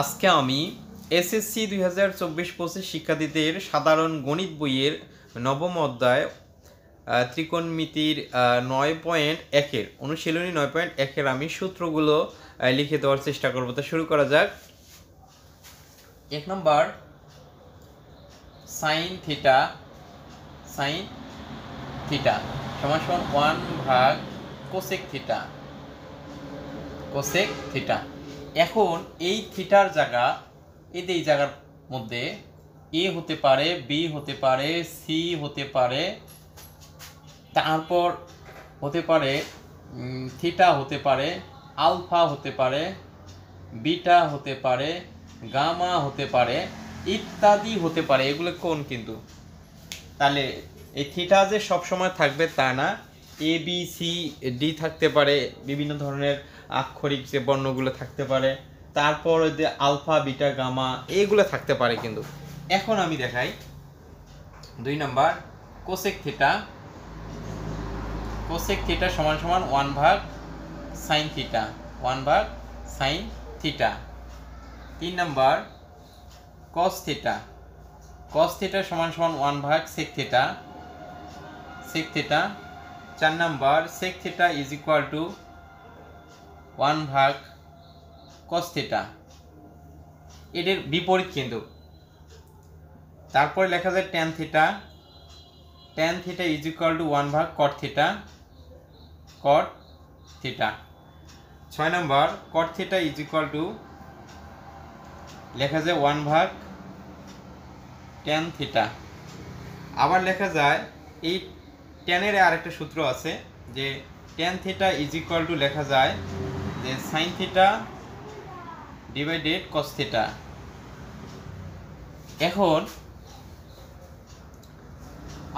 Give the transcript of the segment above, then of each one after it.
আজকে আমি এসএসসি 2024-25 শিক্ষার্থীদের সাধারণ গণিত বইয়ের নবম অধ্যায় ত্রিকোণমিতির 9.1-এর অনুশীলনী 9.1-এর আমি সূত্রগুলো লিখে দেওয়ার চেষ্টা করব। তো শুরু করা যাক। 1 নম্বর, সাইন থিটা সমান সমান 1 / কোসেক থিটা। এখন এই থিটার জায়গা, এই জায়গার মধ্যে এ হতে পারে, বি হতে পারে, সি হতে পারে, তারপর হতে পারে থিটা হতে পারে, আলফা হতে পারে, বিটা হতে পারে, গামা হতে পারে, ইত্যাদি হতে পারে। এগুলো কোণ কিন্তু। তাহলে এই থিটা যে সবসময় থাকবে তা না, এ বি সি ডি থাকতে পারে, বিভিন্ন ধরনের আক্ষরিক যে বর্ণগুলো থাকতে পারে, তারপর যে আলফা বিটা গামা এইগুলো থাকতে পারে কিন্তু। এখন আমি দেখাই 2 নম্বর, কোসেক থিটা সমান সমান 1 / সাইন থিটা। 3 নম্বর, কস থিটা সমান সমান 1 / সেক থিটা। 4 নম্বর, sec theta is equal to 1 / cos theta. এদের বিপরীত কিন্তু। তারপরে লেখা যায় tan theta is equal to 1 / cot theta. 6 নম্বর, cot theta is equal to লেখা যায় 1 / ট্যান থিটা। আবার লেখা যায় এই ট্যানের আরেকটা সূত্র আছে যে tan theta is equal to লেখা যায় যে sine theta divided cos theta. এখন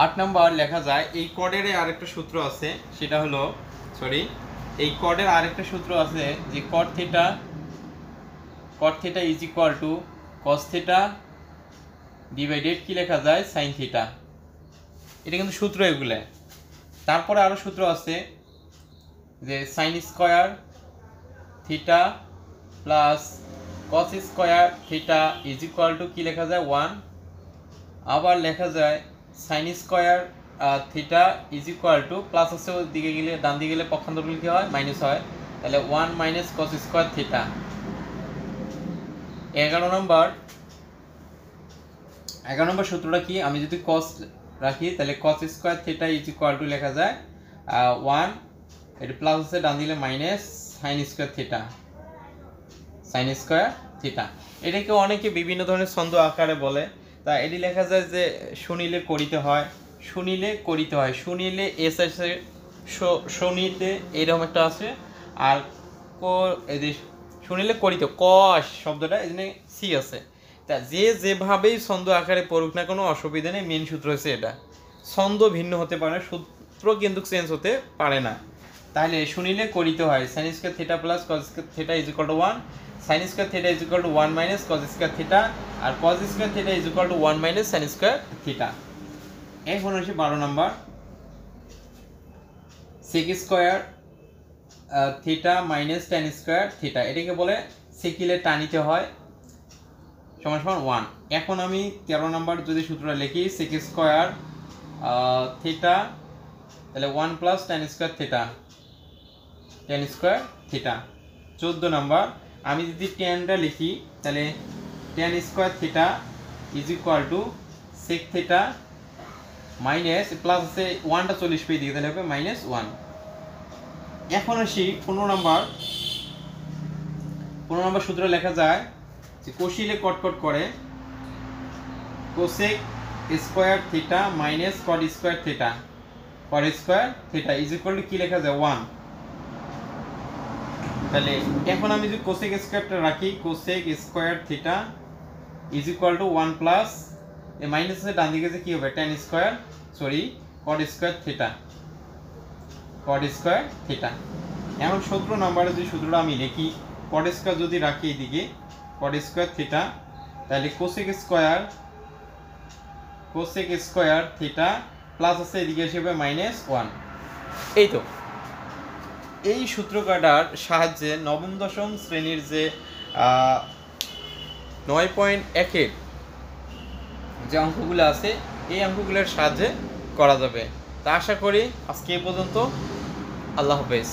8 নম্বর লেখা যায় এই কডের আরেকটা সূত্র আছে, সেটা হলো এই কডের আরেকটা সূত্র আছে যে cot theta is equal to cos theta divided কি লেখা যায় সাইন থিটা। এটা কিন্তু সূত্র এগুলো। তারপরে আরো সূত্র আছে যে sign square theta plus cos square theta is equal two কি লেখা যায় 1। আবার লেখা যায় sign square theta is equal two plus আছে দিকে গেলে, ডান দিকে গেলে পক্ষান্তর কি হয়, মাইনাস হয়। তাহলে 1 - কস স্কয়ার থিটা। 11 নম্বর সূত্রটা কি, আমি যদি কস রাখি তাহলে কস square theta is equal to লেখা যায় 1, এটা প্লাস আছে ডান দিকে মাইনাস সাইন স্কয়ার থিটা। এটাকে অনেকে বিভিন্ন ধরনের ছন্দ আকারে বলে। তা এটি লেখা যায় যে শুনিলে করিতে হয়, শুনিলে এস আছে, শনিতে এরকম একটা আছে, আর শুনিলে করিতে কস শব্দটা এই জন্য সি আছে। তা যেভাবেই ছন্দ আকারে পড়ুক না কোনো অসুবিধা নেই, মেন সূত্র হচ্ছে এটা। ছন্দ ভিন্ন হতে পারে, সূত্র কিন্তু চেঞ্জ হতে পারে না। তাহলে শুনিলে করিতে হয় sine square theta plus cos square theta is equal to 1, sine square theta is equal to 1 - cos square theta, আর cos square theta is equal to 1 - sine square theta. এখন হচ্ছে 12 নম্বর, sec square theta minus tan square theta, এটাকে বলে সেকিলে টানিতে হয় সমান সমান 1। এখন আমি 13 নম্বর যদি সূত্রটা লিখি, সেক স্কয়ার থিটা তাহলে 1 + ট্যান স্কয়ার থিটা। 14 নম্বর, আমি যদি ট্যানটা লিখি তাহলে tan square theta is equal to sec theta minus plus আছে 1টা 40 পেয়ে দিকে তাহলে হবে -1। এখন আসি 15 নম্বর সূত্র লেখা যায় যে কষিলে কটকট করে cosec square theta minus caught square theta is equal two কি লেখা যায় 1। তাহলে এখন আমি যদি কোসেক স্কয়ারটা রাখি, cosec square theta is equal to 1 plus এই মাইনাস এর ডান দিকে যে কি হবে ট্যান স্কয়ার কট স্কয়ার থিটা। এখন 17 নম্বরে যে সূত্রটা আমি লিখি, কট স্কয়ার যদি রাখি এদিকে কট স্কয়ার থিটা, তাহলে কোসেক স্কয়ার থিটা প্লাস আছে এদিকে এসে হবে -1। এই তো এই সূত্র কাটার সাহায্যে নবম দশম শ্রেণীর যে 9.1-এর যে অঙ্কগুলো আছে এই অঙ্কগুলোর সাহায্যে করা যাবে। তা আশা করি আজকে এই পর্যন্ত। আল্লাহ হাফেজ।